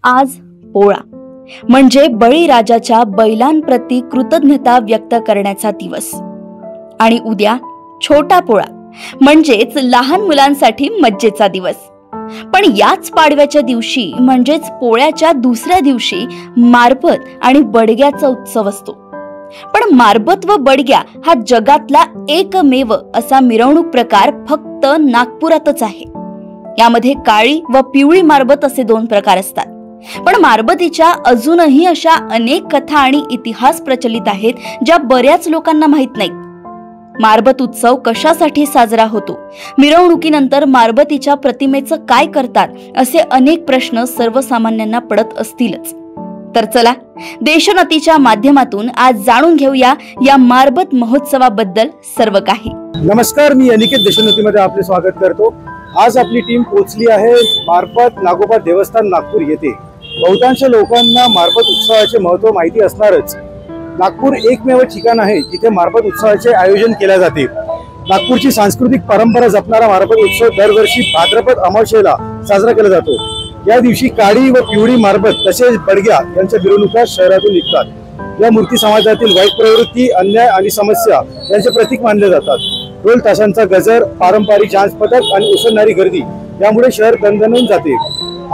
आज पोळा म्हणजे बळीराजाच्या बैलांप्रती कृतज्ञता व्यक्त करण्याचा दिवस आणि उद्या छोटा पोळा म्हणजेच लहान मुलांसाठी मज्जेचा दिवस। पण याच पाडव्याच्या दिवशी म्हणजेच पोळ्याच्या दुसऱ्या दिवशी मारबत आणि बडग्याचा उत्सव असतो। पण मारबत व बडग्या हा जगातला एकमेव असा मिरवणूक प्रकार फक्त नागपुरातच आहे। यामध्ये काळी व पिवळी मारबत असे दोन प्रकार असतात। पण मारबतीच्या अजूनही अशा अनेक कथा आणि इतिहास प्रचलित आहेत ज्या बऱ्याच लोकांना माहित नाहीत। मारबत उत्सव कशासाठी साजरा होतो, मिरवणुकीनंतर मारबतीच्या प्रतिमेचं काय करतात, असे अनेक प्रश्न सर्वसामान्यांना पडत असतीलच। तर चला देशोन्नतीच्या माध्यमातून आज जाणून घेऊया या मारबत महोत्सवाबद्दल सर्व काही। नमस्कार, मी अनिकेत देशोन्नतीमध्ये आपले स्वागत करतो। आज आपली टीम पोहोचली आहे मारबत नागोबा देवस्थान नागपूर येथे। बहुतांश लोकांना मारबत उत्सवाचे महत्त्व माहिती असणारच। नागपूर एकमेव ठिकाण आहे जिथे मारबत उत्सवाचे आयोजन केले जाते। नागपूरची सांस्कृतिक परंपरा जपणारा मारबत उत्सव दरवर्षी भाद्रपद अमावस्येला साजरा केला जातो। या दिवशी काळी व पिवळी मारबत तसेच बडग्या यांच्या मिरवणुका शहरातून निघतात। या मूर्ती समाजातील वाईट प्रवृत्ती, अन्याय आणि समस्या यांचे प्रतीक मानले जातात। ढोल ताशांचा गजर, पारंपरिक डान्स पथक आणि उसळणारी गर्दी यामुळे शहर दणदणून जाते।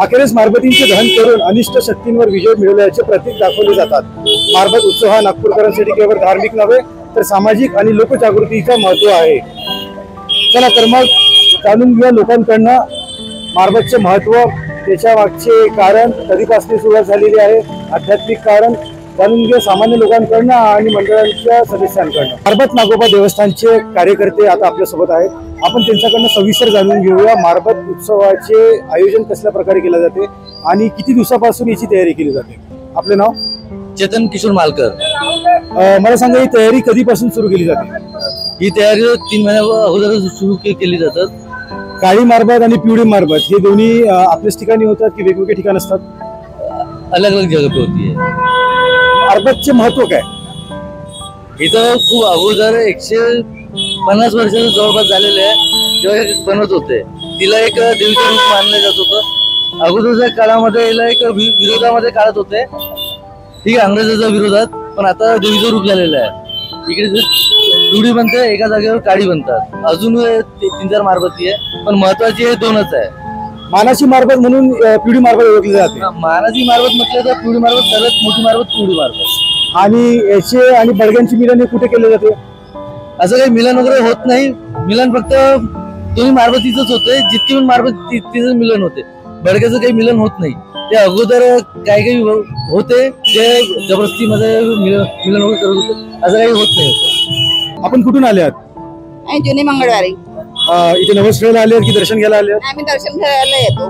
अखेरीस मारबतींचे दहन करून अनिष्ट शक्तींवर विजय मिळवल्याचे प्रतीक दाखवले जातात। मारबत उत्सव हा नागपूरकरांसाठी केवळ धार्मिक नव्हे तर सामाजिक आणि लोकजागृतीचा महत्त्व आहे। चला तर मग जाणून घेऊया लोकांकडून मारबतचे महत्त्व, त्याच्या मागचे कारण, कधीपासून सुरुवात झालेली आहे, आध्यात्मिक कारण जाणून घेऊया सामान्य लोकांकडून आणि मंडळांच्या सदस्यांकडून। मारबत नागोबा देवस्थानचे कार्यकर्ते आता आपल्या सोबत आहेत। आपण त्यांच्याकडून सविस्तर जाणून घेऊया मारबत उत्सवाचे आयोजन कसल्या प्रकारे केले जाते आणि किती दिवसापासून याची तयारी केली जाते। आपले नाव? चेतन किशोर मालकर। मला सांगा, ही तयारी कधीपासून सुरू केली जाते? ही तयारी 3 महिन्या अगोदर सुरू केली जातात। काळी मारबत आणि पिवळी मारबत हे दोन्ही आपल्याच ठिकाणी होतात की वेगवेगळे ठिकाण असतात? अलग अलग जगह पे होती है। मारबतचे महत्व काय? इथं खूप अगोदर 150 वर्षाचं जवळपास झालेलं आहे जेव्हा बनवत होते। तिला एक देवीचं रूप मानलं जात होतं। अगोदरच्या काळामध्ये हिला एक विरोधामध्ये काढत होते, ठीक आहे, इंग्रजांच्या विरोधात, पण आता देवीचं रूप झालेलं आहे। इकडे पिवळी बनते, एका जागेवर काळी बनतात। अजून 3-4 मारबती आहे, पण महत्वाची हे दोनच आहे। मानाची मारबत म्हणून पिवळी मारबत ओळखली जाते। मानाची मारबत म्हटलं तर पिवळी मारबत सर्वात मोठी मारबत पिवळी मारबत। आणि याचे आणि बडग्यांची मिलन हे कुठे केले जाते? असं काही मिलन वगैरे होत नाही। मिलन फक्त दोन्ही मारबतीचंच होते, जितकी पण मारबत तिचं मिलन होते। बडग्याचं काही मिलन होत नाही। ते अगोदर काही होते ते जबरदस्तीमध्ये मिलन वगैरे करत होते, असं काही होत नाही। आपण कुठून आले आहात? जुनी मंगळवारी इथे नवस आले की दर्शन घ्यायला आले? आम्ही दर्शन घ्यायला येतो।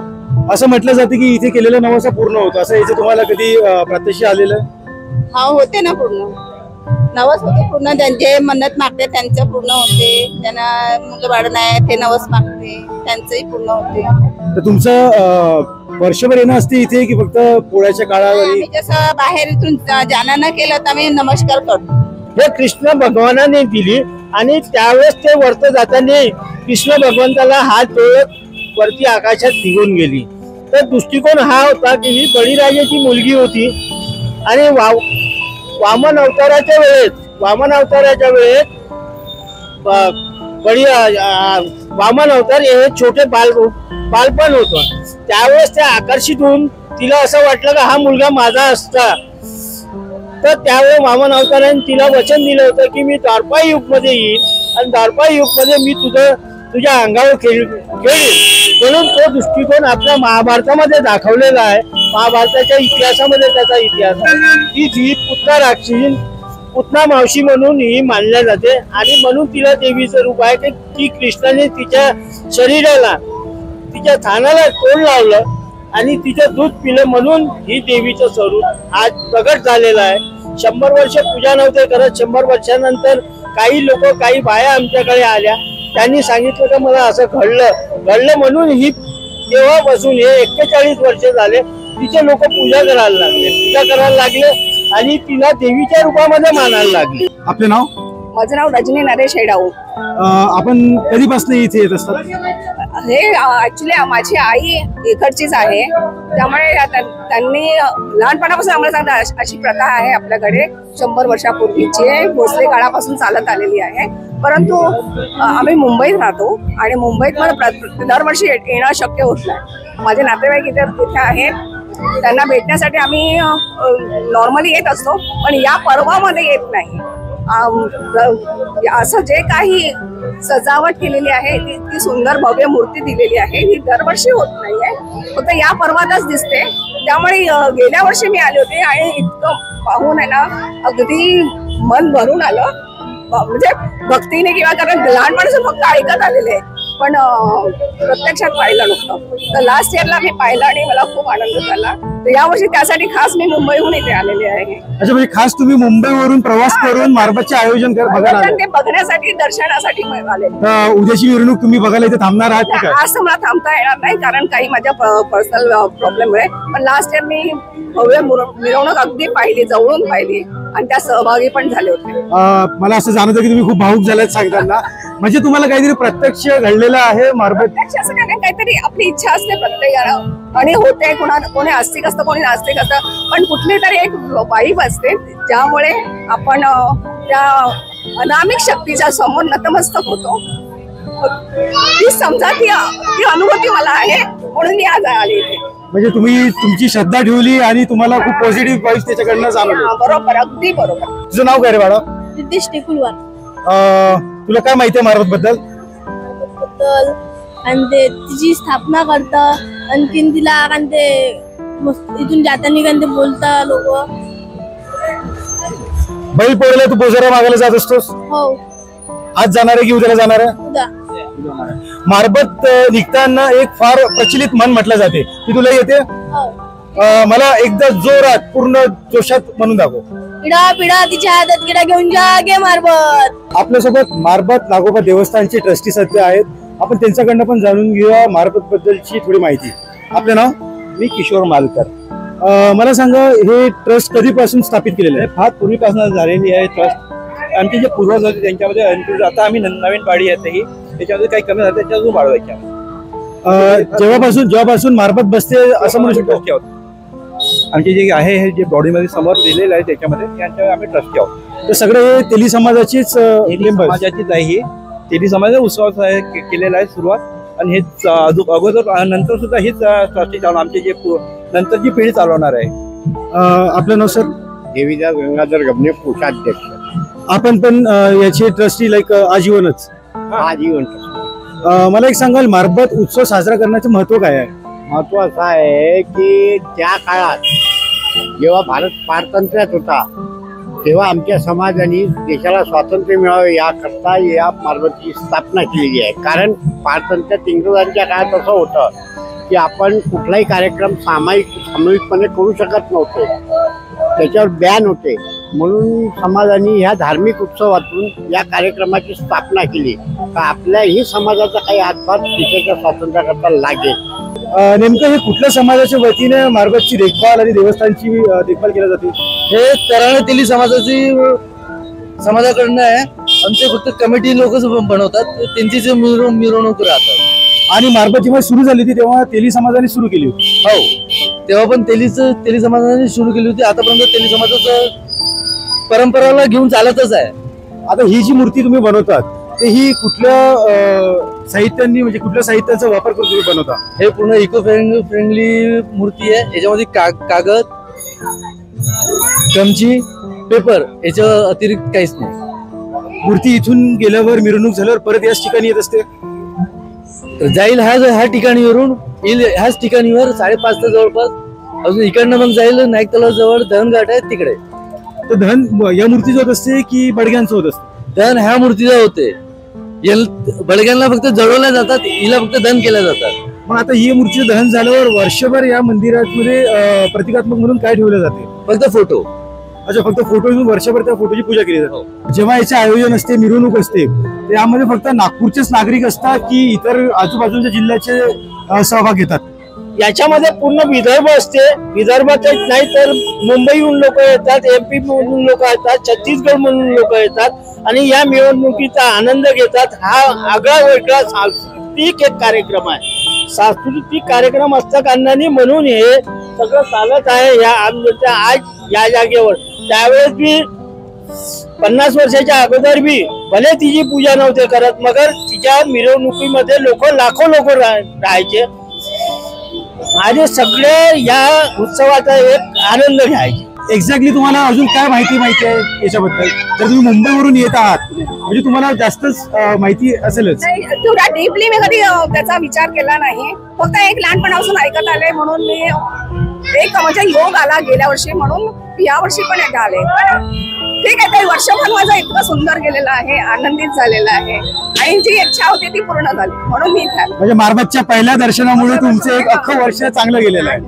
असं म्हटलं जाते की इथे केलेला नवस पूर्ण होतो, असं याचे तुम्हाला कधी प्रत्यक्ष आलेलं? हा, होते ना पूर्ण। नवस होते पूर्ण, त्यांचे मन्नत मागते त्यांचं पूर्ण होते। त्यांना मुलं बाळ नाही ते नवस मागते त्यांचंही पूर्ण होते। तर तुमचं वर्षभर येणं असते इथे की फक्त पोळ्याच्या काळावर? जसं बाहेर इथून जाणं न केलं तर आम्ही नमस्कार करतो। हे कृष्ण भगवानाने दिली आणि त्यावेळेस ते वरत जाताना कृष्ण भगवंताला हात जोडत वरती आकाशात निघून गेली। तर दृष्टिकोन हा होता की ही बळीराजाची मुलगी होती आणि वामन अवताराच्या वेळेस वामन अवतार हे छोटे बालपण होतं। त्यावेळेस ते आकर्षित होऊन तिला असं वाटलं का हा मुलगा माझा असता। तर त्यावेळी वामन अवताराने तिला वचन दिलं होतं की मी द्वापार युग मध्ये येईल आणि द्वापार युग मध्ये मी तुझ्या अंगावर खेळीन। म्हणून तो दृष्टिकोन आपल्या महाभारतामध्ये दाखवलेला आहे। महाभारताच्या इतिहासामध्ये त्याचा इतिहास आहे। ही पुतना राक्षसी, पुतना मावशी म्हणून ही मानल्या जाते आणि म्हणून तिला देवीचं रूप आहे की कृष्णाने तिच्या शरीराला, तिच्या थानाला तोंड लावलं आणि तिचं दूध पिलं, म्हणून ही देवीचं स्वरूप आज प्रगट झालेलं आहे। 100 वर्ष पूजा नव्हते करत। 100 वर्षानंतर काही लोक, काही बाया आमच्याकडे आल्या, त्यांनी सांगितलं की मला असं घडलं म्हणून ही तेव्हापासून हे 41 वर्ष झाले तिचे लोक पूजा करायला लागले आणि तिला देवीच्या रूपामध्ये मानायला लागले। आपले नाव? माझं नाव रजनी नरेश हेडाऊ. आपण कधीपासून इथे येत असतात? हे ऍक्च्युली माझी आई इकडचीच आहे, त्यामुळे त्यांनी लहानपणापासून आम्हाला सांगतात अशी प्रथा आहे आपल्याकडे 100 वर्षापूर्वीची आहे, भोसले काळापासून चालत आलेली आहे. परंतु आम्ही मुंबईत राहतो आणि मुंबईत मला दरवर्षी येणं शक्य होत नाही. माझे नातेवाईक इथे आहेत, त्यांना भेटण्यासाठी आम्ही नॉर्मली येत असतो, पण या पर्वामध्ये येत नाही. असं जे काही सजावट केलेली आहे, ती सुंदर भव्य मूर्ती दिलेली आहे, ही दरवर्षी होत नाहीये, फक्त या पर्वातच दिसते. त्यामुळे गेल्या वर्षी मी आले होते आणि इतकं पाहून आहे ना अगदी मन भरून आलं. म्हणजे भक्तीने किंवा कारण लहानपणापासून फक्त ऐकत आलेले, पण प्रत्यक्षात पाहिलं नव्हतं. तर लास्ट इयरला मी पाहिलं आणि मला खूप आनंद झाला. तर यावर्षी त्यासाठी खास मी मुंबईहून इथे आलेले आहे. अच्छा, म्हणजे खास तुम्ही मुंबईवरून प्रवास करून मारबतचे आयोजन बघायला ते बघण्यासाठी, दर्शनासाठी आलेले. उद्याची मिरवणूक तुम्ही बघायला इथे थांबणार आहात का? आज मला थांबता येणार नाही कारण काही माझ्या पर्सनल प्रॉब्लेममुळे, पण लास्ट इयर मी भव्य मिरवणूक अगदी पाहिली, जवळून पाहिली आणि त्या सहभागी पण झाले होते. मला असं जाणवतं की तुम्ही खूप भावूक झाल्यात सांगताना. म्हणजे तुम्हाला काहीतरी प्रत्यक्ष घडलेलं आहे मारबत? प्रत्यक्ष असं काय नाही, काहीतरी आपली इच्छा असते प्रत्येकाला आणि होते. कोणी आस्तिक असतं, कोणी नास्तिक असतं, पण कुठली तरी एक वाईब असते ज्यामुळे आपण त्या अनामिक शक्तीच्या समोर नतमस्तक होतो. ती समजा ती अनुभूती मला आहे, म्हणून मी आज आले इथे. म्हणजे तुम्ही तुमची श्रद्धा ठेवली आणि तुम्हाला खूप पॉझिटिव्ह वाईब्स त्याच्याकडनं जाणवलं. बरोबर, अगदी बरोबर. तुझं नाव काय रे बाळा? रितेश टेकुलवार. तुला काय माहिती आहे मारबत बद्दल? आणि ते तिची स्थापना करता, आणखीन तिला कारण ते इथून जाताना कारण ते बोलता लोक. बैल पोळ्याला तू बोजरा मागायला जात असतोस? हो. आज जाणार आहे की उद्याला जाणार आहे? उद्या. मारबत निघताना एक फार प्रचलित म्हण म्हटलं जाते, ती तुला येते? हो. मला एकदा जोरात पूर्ण जोशात म्हणून दाखव. पिढा पिढा तिच्या हातात किडा घेऊन जा गे मारबत. आपल्यासोबत मारबत नागोबा देवस्थानचे ट्रस्टी सध्या आहेत. आपण त्यांच्याकडनं पण जाणून घेऊया मारबत बद्दलची थोडी माहिती. आपलं नाव? मी किशोर मालकर. मला सांगा, हे ट्रस्ट कधीपासून स्थापित केलेलं आहे? फार पूर्वीपासून झालेली आहे ट्रस्ट. आमचे जे पूर्वज होते त्यांच्यामध्ये आता आम्ही नवीन पाडी येते ही, त्याच्यामध्ये काही कमी झालं त्याच्या अजून वाढवायच्या. जेव्हापासून मारबत बसते असं म्हणू शकतो. आमचे जे आहे हे जे बॉडीमध्ये समोर दिलेलं आहे त्याच्यामध्ये यांच्यावर आम्ही ट्रस्टी आहोत. तर सगळे हे तेली समाजाचीच समाजाचीच आहे ही. तेली समाज उत्सवाचा केलेला आहे सुरुवात, आणि हेच अगोदर नंतर सुद्धा हेच ट्रस्टी चालवणार, आमचे जे नंतरची पिढी चालवणार आहे. आपलं नाव सर? देवीदास गंगाधर गबने, कोषाध्यक्ष. आपण पण याचे ट्रस्टी लाईक आजीवनच? आजीवन. मला एक सांगाल, मारबत उत्सव साजरा करण्याचं महत्व काय आहे? महत्व असं आहे की त्या काळात जेव्हा भारत पारतंत्र्यात होता तेव्हा आमच्या समाजाने देशाला स्वातंत्र्य मिळावे याकरता या मारबतची स्थापना केलेली आहे. कारण पारतंत्र्यात इंग्रजांच्या काळात असं होतं की आपण कुठलाही कार्यक्रम सामूहिकपणे करू शकत नव्हते, त्याच्यावर बॅन होते. म्हणून समाजाने ह्या धार्मिक उत्सवातून या कार्यक्रमाची स्थापना केली तर आपल्याही समाजाचा काही हातभार देशाच्या स्वातंत्र्याकरता लागेल. नेमकं हे कुठल्या समाजाच्या वतीने मारबतची देखभाल आणि देवस्थानची देखभाल केली जाते? हे तराणे तेली समाजाकडनं आहे. आमचे फक्त कमिटी लोक बनवतात, त्यांचीच मिरवणूक राहतात. आणि मारबत जेव्हा सुरू झाली होती तेव्हा तेली समाजाने सुरू केली होती? हो, तेव्हा पण तेली समाजाने सुरू केली होती. आतापर्यंत तेली समाजाचं परंपराला घेऊन चालतच आहे. आता ही जी मूर्ती तुम्ही बनवतात ते ही कुठल्या साहित्यांनी, म्हणजे कुठल्या साहित्याचा वापर करून तुम्ही बनवता? हे पूर्ण इको फ्रेंडली मूर्ती आहे. याच्यामध्ये कागद, चमची, पेपर याच्या अतिरिक्त काहीच नाही. मूर्ती इथून गेल्यावर, मिरवणूक झाल्यावर परत याच ठिकाणी येत असते? जाईल ह्या ठिकाणीवरून येईल, ह्याच ठिकाणीवर 5:30 जवळपास. अजून इकडनं मग जाईल नाईक तलाव जवळ धनघाट आहे तिकडे. तर धन या मूर्तीचं होत असते की बडग्यांचं होत असते? धन ह्या मूर्तीला होते. बडग्यांना फक्त जळवल्या जातात, हिला फक्त दहन केल्या जातात. मग आता ही मूर्तीचं दहन झाल्यावर वर्षभर या मंदिरामध्ये प्रतिकात्मक म्हणून काय ठेवलं जाते? फक्त फोटो. अच्छा, फक्त फोटो घेऊन वर्षभर त्या फोटोची पूजा केली जाते. जेव्हा याचे आयोजन असते, मिरवणूक असते, त्यामध्ये फक्त नागपूरचेच नागरिक असतात की इतर आजूबाजूच्या जिल्ह्याचे सहभाग घेतात? याच्यामध्ये पूर्ण विदर्भ असते. विदर्भातच नाही तर मुंबईहून लोक येतात, MP मधून लोक येतात, छत्तीसगड मधून लोक येतात आणि या मिरवणुकीचा आनंद घेतात. हा आगळा वेगळा सांस्कृतिक एक कार्यक्रम आहे. सांस्कृतिक कार्यक्रम असता कारणाने म्हणून हे सगळं चालत आहे या आज या जागेवर. त्यावेळेस बी 50 वर्षाच्या अगोदर बी भले तिची पूजा नव्हते करत, मगर तिच्या मिरवणुकीमध्ये लाखो लोक राहायचे आणि सगळे या उत्सवाचा एक आनंद घ्यायचे. एक्झॅक्टली तुम्हाला अजून काय माहिती आहे याच्याबद्दल? जर तुम्ही मुंबईवरून येत आहात म्हणजे तुम्हाला जास्तच माहिती असेलच. तेवढा डीपली मी कधी त्याचा विचार केला नाही. फक्त एक लहानपणापासून ऐकत आले म्हणून मी एक म्हणजे योग आला गेल्या वर्षी म्हणून या वर्षी पण एकदा आले. ठीक आहे, ते वर्षभर माझं इतकं सुंदर गेलेलं आहे, आनंदित झालेलं आहे आणि जी इच्छा होती ती पूर्ण झाली म्हणून मी म्हणजे मारबतच्या पहिल्या दर्शनामुळे तुमचं एक अख्खं वर्ष चांगलं गेलेलं आहे,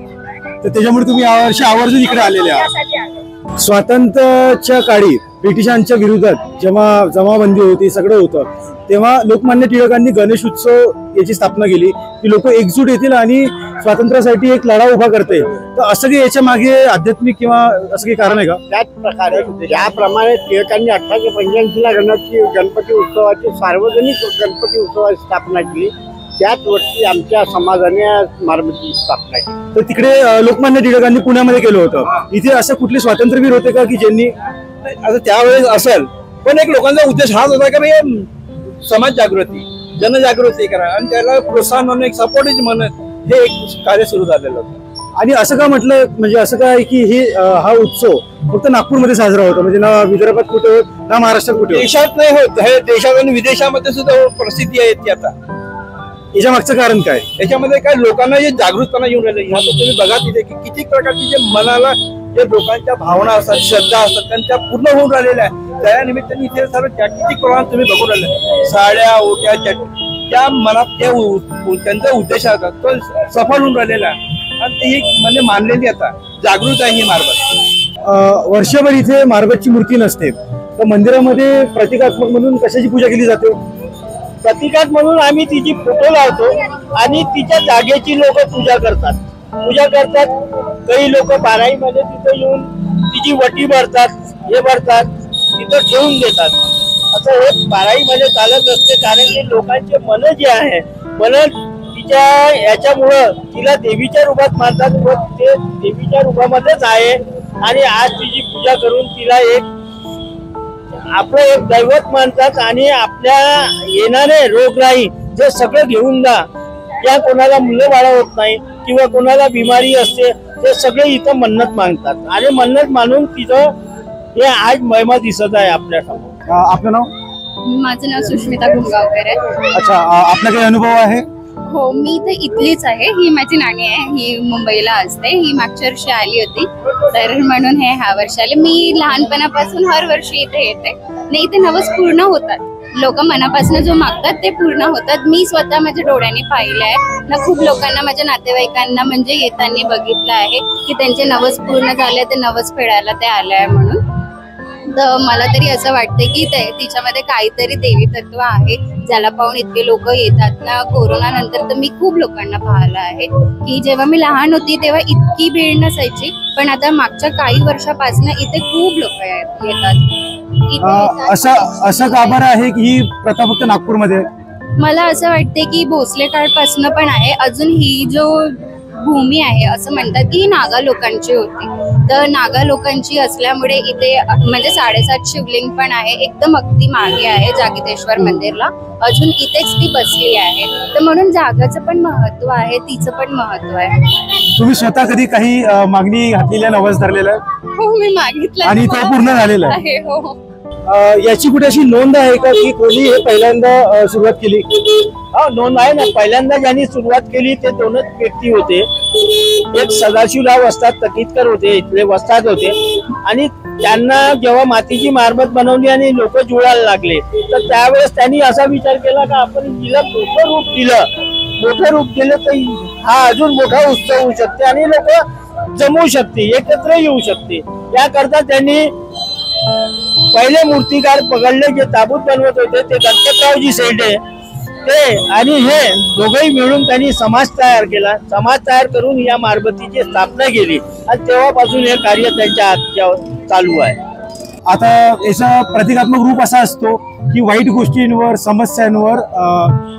तर त्याच्यामुळे तुम्ही यावर्षी आवर्जून इकडे आलेले आहात. स्वातंत्र्याच्या काळी ब्रिटिशांच्या विरोधात जेव्हा जमाबंदी होती, सगळं होतं, तेव्हा लोकमान्य टिळकांनी गणेश उत्सव याची स्थापना केली की लोक एकजूट येतील आणि स्वातंत्र्यासाठी एक लढा उभा करते. तर असं काही याच्या मागे आध्यात्मिक किंवा असं काही कारण आहे का? त्याच प्रकारे ज्याप्रमाणे टिळकांनी 1885ला गणपती उत्सवाची सार्वजनिक गणपती उत्सवाची स्थापना केली, त्याच वर्षी आमच्या समाजाने मारबतची स्थापना केली. तर तिकडे लोकमान्य टिळकांनी पुण्यामध्ये केलं होतं. इथे असं कुठले स्वातंत्र्यवीर होते का की ज्यांनी आता त्यावेळेस असेल, पण एक लोकांचा उद्देश हाच होता की समाज जागृती, जनजागृती करा आणि त्याला प्रोत्साहन म्हणून एक सपोर्टच म्हणत हे एक कार्य सुरू झालेलं होतं. आणि असं का म्हटलं, म्हणजे असं काय की हे हा उत्सव फक्त नागपूरमध्ये साजरा होतो, म्हणजे ना विदर्भात कुठे होत ना महाराष्ट्रात कुठे? देशात नाही होत, हे देशात आणि विदेशामध्ये सुद्धा प्रसिद्धी आहे ती. आता याच्या मागचं कारण काय? याच्यामध्ये काय लोकांना जे जागृतपणा येऊन राहिले, ह्या तुम्ही बघा तिथे की किती प्रकारची जे मनाला जे लोकांच्या भावना असतात, श्रद्धा असतात, त्यांच्या पूर्ण होऊन राहिलेल्या आहे. त्या निमित्ताने इथे सर्व किती प्रमाणात तुम्ही बघून राहिले, साड्या ओट्या त्या मनात त्यांचा उद्देश असतात तो सफल होऊन राहिलेला आहे आणि ती म्हणजे मानलेली आता जागृत आहे ही मारबत. वर्षभर इथे मारबतची मूर्ती नसते, तर मंदिरामध्ये प्रतिकात्मक म्हणून कशाची पूजा केली जाते? प्रतिकात म्हणून आम्ही तिची फोटो लावतो आणि तिच्या जागेची लोक पूजा करतात. काही लोक बाराईमध्ये तिथे येऊन तिची वटी भरतात, हे भरतात, तिथं ठेवून देतात. असं हे बाराईमध्ये चालत असते, कारण की लोकांचे मन जे आहे, मन तिच्या याच्यामुळं तिला देवीच्या रूपात मानतात व ते देवीच्या रूपामध्येच आहे आणि आज तिची पूजा करून तिला एक आपलं एक दैवत मानतात आणि आपल्या येणारे रोगराई जे सगळं घेऊन जा, या कोणाला मुलं बाळ होत नाही किंवा कोणाला बिमारी असते, ते सगळे इथं मन्नत मागतात आणि मन्नत मानून तिथं हे आज महिमा दिसत आहे आपल्या समोर. आपलं नाव? माझं नाव सुष्मिता गुंगावकर आहे. अच्छा, आपला काही अनुभव आहे? हो, मी तर इथलीच आहे. ही माझी नाणी आहे, ही मुंबईला असते. ही मागच्या वर्षी आली होती, तर म्हणून हे ह्या वर्षी आले. मी लहानपणापासून हर वर्षी इथे येते. नाही, इथे नवस पूर्ण होतात. लोक मनापासून जो मागतात ते पूर्ण होतात. मी स्वतः माझ्या डोळ्याने पाहिलं आहे ना, खूप लोकांना माझ्या नातेवाईकांना म्हणजे येताना बघितलं आहे की त्यांचे नवस पूर्ण झाले, ते नवस फेडायला ते आले आहे म्हणून. तर मला तरी असं वाटतं की तिच्यामध्ये काहीतरी देवी तत्व आहे, ज्याला पाहून इतके लोक येतात ना. कोरोना नंतर तर मी खूप लोकांना पाहिलं आहे की जेव्हा मी लहान होती तेव्हा इतकी भीड नसायची, पण आता मागच्या काही वर्षापासून इथे खूप लोक येतात. असं का बरं आहे की ही प्रथा फक्त नागपूरमध्ये? मला असं वाटते की भोसले काळपासून पण आहे. अजून ही जो भूमी आहे असं म्हणतात की नागा लोकांची होती, तर नागा लोकांची असल्यामुळे इथे म्हणजे 7.5 शिवलिंग पण आहे. एकदम अगदी मागे आहे जागीतेश्वर मंदिरला, अजून इथेच ती बसली आहे. तर म्हणून जागाचं पण महत्व आहे, तिचं पण महत्व आहे. तुम्ही स्वतः कधी काही मागणी घातलेल्या नवस धरलेल्या? हो, मी मागितलं आणि तो पूर्ण झालेला आहे. हो. याची कुठे अशी नोंद आहे का की कोणी हे पहिल्यांदा सुरुवात केली? हा, नोंद आहे ना. पहिल्यांदा ज्यांनी सुरुवात केली ते 2च व्यक्ती होते. एक सदाशिवराव वस्ताद तकीतकर होते, इथले वस्ताद होते, आणि त्यांना जेव्हा मातीची मारबत बनवली आणि लोक जुळायला लागले, तर त्यावेळेस त्यांनी असा विचार केला का आपण हिला मोठं रूप दिलं तर हा अजून मोठा उत्सव होऊ शकते आणि लोक जमवू शकते, एकत्र येऊ शकते. याकरता त्यांनी पहिले मूर्तिकार पकडले जे ताबूत बनवत होते ते गणपतरावजी शेंडे, ते आणि हे दोघंही मिळून त्यांनी समाज तयार केला. समाज तयार करून या मारबतीची स्थापना केली आणि तेव्हापासून हे कार्य त्यांच्या हातच्या चालू आहे. आता याचा प्रतिकात्मक रूप असा असतो की वाईट गोष्टींवर समस्यांवर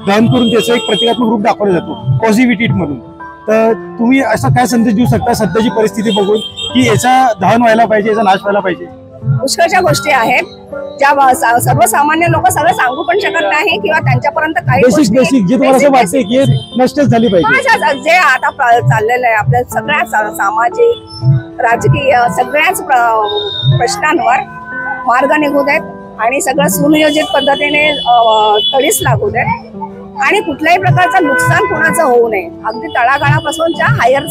दहन करून त्याचं एक प्रतिकात्मक रूप दाखवलं जातो पॉझिटिव्हिटी म्हणून. तर तुम्ही असा काय संदेश देऊ शकता सध्याची परिस्थिती बघून की याचा दहन व्हायला पाहिजे, याचा नाश व्हायला पाहिजे? पुष्कळशा गोष्टी आहेत ज्या सर्वसामान्य लोक सगळं सांगू पण शकत नाही किंवा त्यांच्यापर्यंत काही बेसिक जे तुम्हाला असं वाटते की नष्टच झाली पाहिजे. जे आता चाललेलं आहे आपल्या सगळ्या सामाजिक राजकीय सगळ्याच प्रश्नांवर मार्ग निघू देत आणि सगळं सुनियोजित पद्धतीने तडीस लागू देत आणि कुठल्याही प्रकारचं नुकसान कुणाचं होऊ नये. अगदी तळागाळापासूनच्या हायर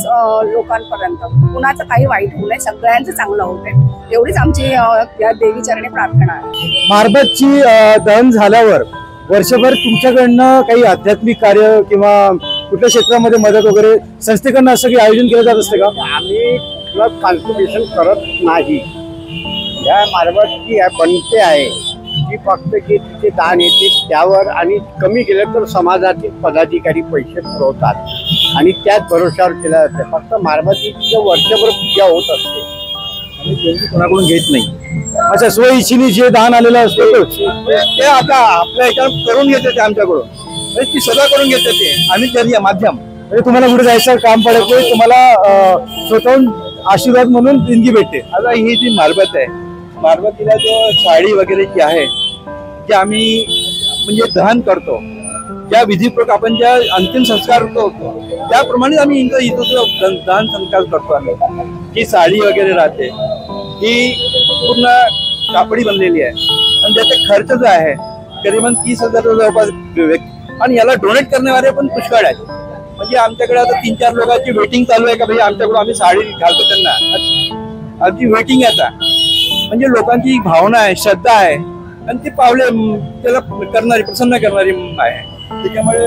लोकांपर्यंत कुणाचं काही वाईट होऊ नये, सगळ्यांचं चांगलं होऊ नये एवढीच आमची या देवीचरणी प्रार्थना आहे. मारबतची दहन झाल्यावर वर्षभर तुमच्याकडनं काही आध्यात्मिक कार्य किंवा कुठल्या क्षेत्रामध्ये मदत वगैरे संस्थेकडनं असं काही आयोजन केलं जात असते का? आम्ही कुठलं कॉन्ट्रिब्युशन करत नाही. या मारबतची बनते आहे की फक्त की तिथे दान येते त्यावर आणि कमी केलं तर समाजातील पदाधिकारी पैसे पुरवतात आणि त्याच भरोशावर केलं जाते. फक्त मारबतीची वर्षभर पूजा होत असते आणि त्यांची कोणाकडून घेत नाही. अच्छा, स्वइच्छेने जे दान आलेलं असतं ते आता आपल्या ह्याच्यावर करून घेते ते आमच्याकडून, ती सगळं करून घेते ते. आम्ही त्यांनी माध्यम म्हणजे तुम्हाला कुठे जायचं काम पडत नाही, तुम्हाला स्वतःहून आशीर्वाद म्हणून देणगी भेटते. आता ही जी मारबत आहे, मारबतीला जो साडी वगैरे जी आहे जे आम्ही म्हणजे दहन करतो, ज्या विधीपूर्वक आपण ज्या अंतिम संस्कार करतो त्याप्रमाणे आम्ही इथं दहन संस्कार करतो. आम्ही ही साडी वगैरे राहते ही पूर्ण कापडी बनलेली आहे आणि त्याचा खर्च जो आहे करीबन 30,000 जवळपास आणि याला डोनेट करणारे पण पुष्कळ आहेत. म्हणजे आमच्याकडे आता 3-4 लोकांची वेटिंग चालू आहे का भाई आमच्याकडून आम्ही साडी घालतो त्यांना. अगदी वेटिंग आहे आता. म्हणजे लोकांची भावना आहे, श्रद्धा आहे आणि ती पावले त्याला करणारी प्रसन्न करणारी आहे. त्याच्यामुळे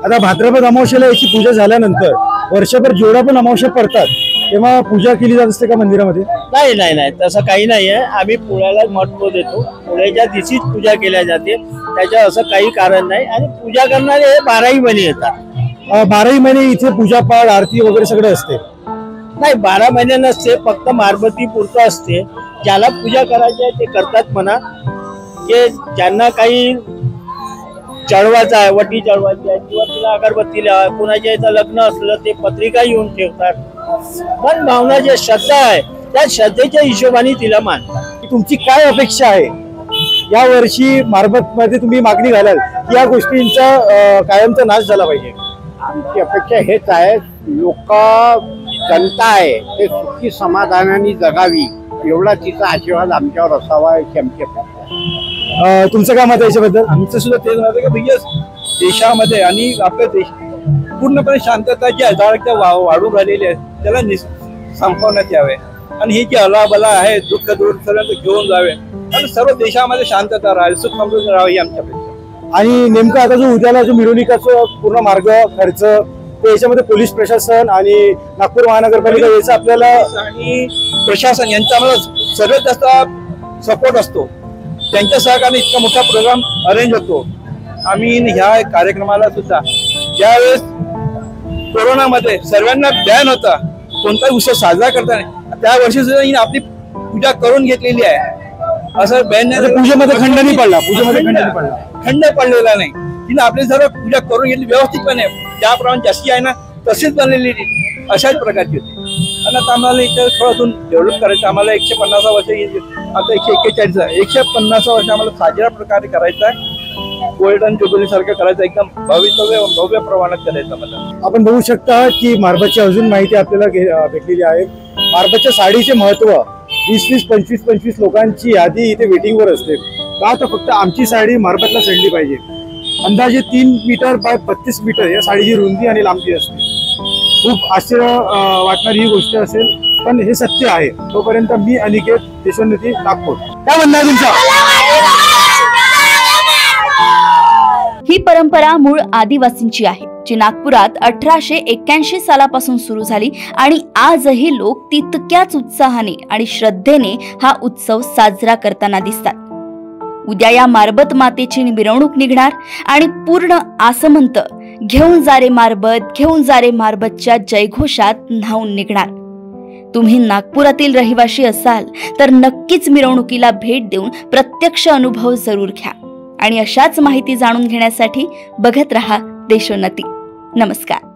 आता भाद्रपद अमावस्येला याची पूजा झाल्यानंतर वर्षभर जेवढा पण अमावस्या पडतात तेव्हा पूजा केली जात असते का मंदिरामध्ये? नाही नाही नाही तसं काही नाही आहे. आम्ही पोळ्याला महत्व देतो. पोळ्याच्या दिवशीच पूजा केल्या जाते, त्याच्या असं काही कारण नाही. आणि पूजा करणारे हे 12ही महिने येतात. 12ही महिने इथे पूजा पाठ आरती वगैरे सगळं असते? नाही 12 महिने नसते, फक्त मारबती पुरतं असते. ज्याला पूजा करायची आहे ते करतात म्हणा. जे ज्यांना काही चढवायचं आहे, वटी चढवायची आहे किंवा तिला अगरबत्तीला कुणाच्या इथं लग्न असलं ते पत्रिका येऊन ठेवतात. पण भावना जे श्रद्धा आहे त्या श्रद्धेच्या हिशोबाने तिला मानतात. तुमची काय अपेक्षा आहे या वर्षी मारबत मध्ये तुम्ही मागणी घालाल की या गोष्टींचा कायमचा नाश झाला पाहिजे? आमची अपेक्षा हेच आहे, लोक जनता आहे ते सुखी समाधानाने जगावी एवढा तिचा आशीर्वाद आमच्यावर असावा अशी आमची अपेक्षा आहे. तुमचं काय मत आहे याच्याबद्दल? आमचं सुद्धा तेच मत आहे की भैया देशामध्ये आणि आपल्या देश पूर्णपणे शांतता जी अजाळक्या वाढून राहिलेली आहे त्याला संपवण्यात यावे आणि ही जी अलाबला आहे दुःख दूर सर्वांचं घेऊन जावे आणि सर्व देशामध्ये शांतता राहावी, सुख समृद्धी राहावी ही आमच्या अपेक्षा. आणि नेमकं आता जो उद्याला जो मिरवणुकीचा पूर्ण मार्ग खर्च ते याच्यामध्ये पोलीस प्रशासन आणि नागपूर महानगरपालिका याचा आपल्याला आणि प्रशासन यांचा मला सर्वात जास्त सपोर्ट असतो. त्यांच्या सहकार्याने इतका मोठा प्रोग्राम अरेंज होतो. आम्ही ह्या कार्यक्रमाला सुद्धा ज्यावेळेस कोरोनामध्ये सर्वांना बॅन होता, कोणताही उत्सव साजरा करता नाही, त्या वर्षी सुद्धा हिने आपली पूजा करून घेतलेली आहे. असं बॅन नाही, पूजेमध्ये खंड नाही पडला, खंड पडलेला नाही. तिने आपली सर्व पूजा करून घेतली व्यवस्थितपणे, ज्याप्रमाणे जास्ती आहे ना तशीच बनलेली अशाच प्रकारची होती. आणि आता आम्हाला इथं थोडं अजून डेव्हलप करायचं. आम्हाला 150 वर्ष आता 141 आहे, 150 वर्ष आम्हाला साजऱ्या प्रकारे करायचं आहे. गोल्डन जुबली सारखं करायचं, एकदम भव्य प्रमाणात करायचं. मला आपण बघू शकता की मारबतची अजून माहिती आपल्याला भेटलेली आहे. मारबतच्या साडीचे महत्व 20-25 लोकांची यादी इथे वेटिंग वर असते. का तर फक्त आमची साडी मारबतला चढली पाहिजे. अंदाजे 3 मीटर बाय 32 मीटर या साडीची रुंदी आणि लांबी असते. खूप आश्चर्य वाटणारी ही गोष्ट असेल पण हे सत्य आहे. तोपर्यंत मी अनिकेत, देशोन्नती, नागपूर. काय म्हणणं आहे तुमचं? ही परंपरा मूळ आदिवासींची आहे जी नागपुरात 1881 सालापासून सुरू झाली आणि आजही लोक तितक्याच उत्साहाने आणि श्रद्धेने हा उत्सव साजरा करताना दिसतात. उद्या या मारबत मातेची मिरवणूक निघणार आणि पूर्ण आसमंत घेऊन जा रे मारबतच्या जयघोषात न्हावून निघणार. तुम्ही नागपुरातील रहिवाशी असाल तर नक्कीच मिरवणुकीला भेट देऊन प्रत्यक्ष अनुभव जरूर घ्या. आणि अशाच माहिती जाणून घेण्यासाठी बघत रहा देशोन्नती. नमस्कार.